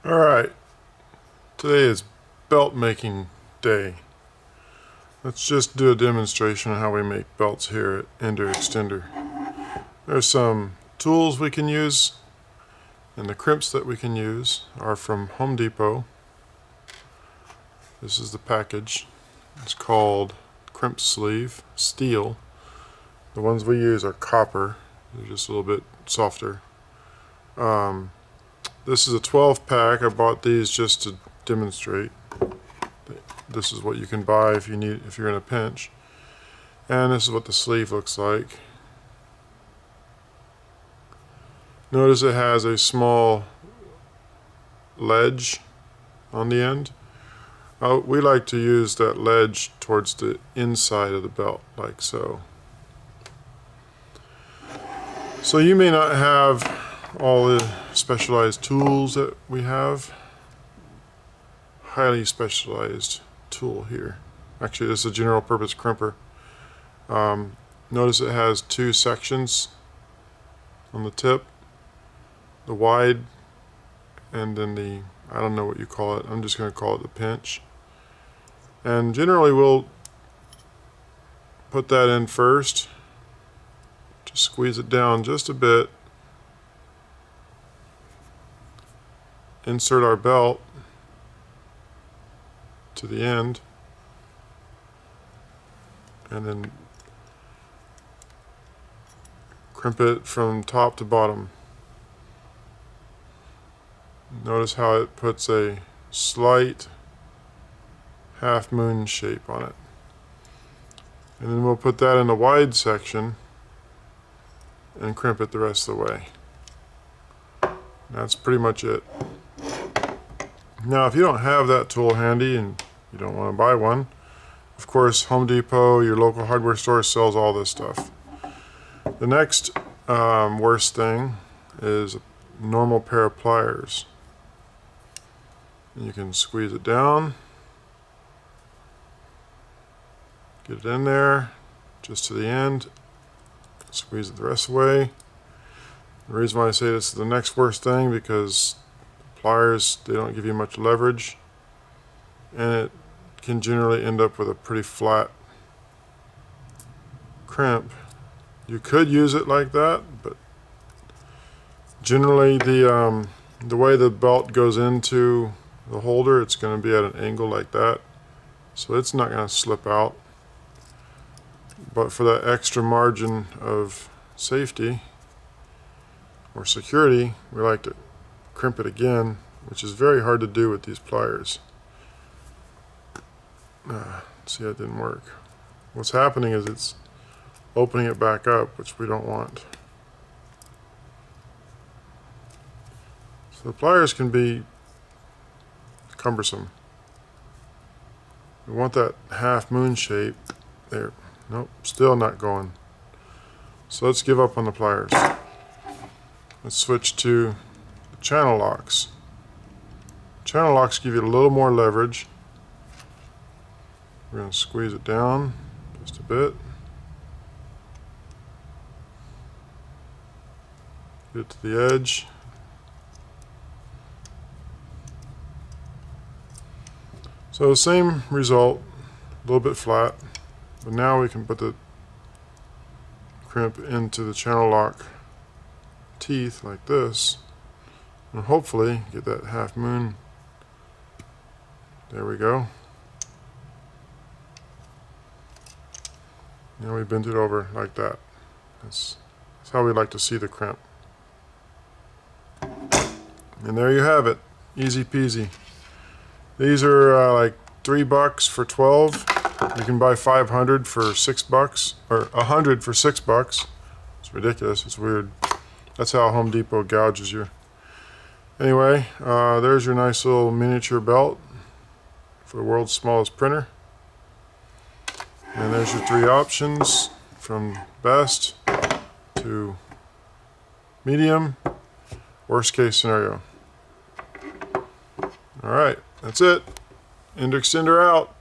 Alright, today is belt making day. Let's just do a demonstration on how we make belts here at Ender Extender. There's some tools we can use, and the crimps that we can use are from Home Depot. This is the package. It's called crimp sleeve, steel. The ones we use are copper. They're just a little bit softer. This is a 12 pack. I bought these just to demonstrate. This is what you can buy if you're in a pinch. And this is what the sleeve looks like. Notice it has a small ledge on the end. We like to use that ledge towards the inside of the belt, like so. So you may not have all the specialized tools that we have. Highly specialized tool here. Actually, this is a general purpose crimper. Notice it has two sections on the tip. The wide and then the, I don't know what you call it, I'm just going to call it the pinch. And generally we'll put that in first. Just squeeze it down just a bit. Insert our belt to the end, and then crimp it from top to bottom. Notice how it puts a slight half moon shape on it. And then we'll put that in the wide section and crimp it the rest of the way. That's pretty much it. Now, if you don't have that tool handy and you don't want to buy one, of course, Home Depot, your local hardware store sells all this stuff. The next worst thing is a normal pair of pliers. And you can squeeze it down, get it in there, just to the end, squeeze it the rest of the way. The reason why I say this is the next worst thing, because pliers, they don't give you much leverage, and it can generally end up with a pretty flat crimp. You could use it like that, but generally the way the belt goes into the holder, it's going to be at an angle like that, so it's not going to slip out. But for that extra margin of safety or security, we like to crimp it again, which is very hard to do with these pliers. See, that didn't work. What's happening is it's opening it back up, which we don't want. So the pliers can be cumbersome. We want that half moon shape there. Nope, still not going. So let's give up on the pliers. Let's switch to channel locks. Channel locks give you a little more leverage. We're going to squeeze it down just a bit. Get it to the edge. So same result, a little bit flat, but now we can put the crimp into the channel lock teeth like this, and hopefully get that half moon. There we go. Now we bend it over like that. That's how we like to see the crimp. And there you have it. Easy peasy. These are like $3 for 12. You can buy 500 for $6, or 100 for $6. It's ridiculous. It's weird. That's how Home Depot gouges you. Anyway, there's your nice little miniature belt for the world's smallest printer. And there's your three options, from best to medium, worst case scenario. Alright, that's it. Ender Extender out.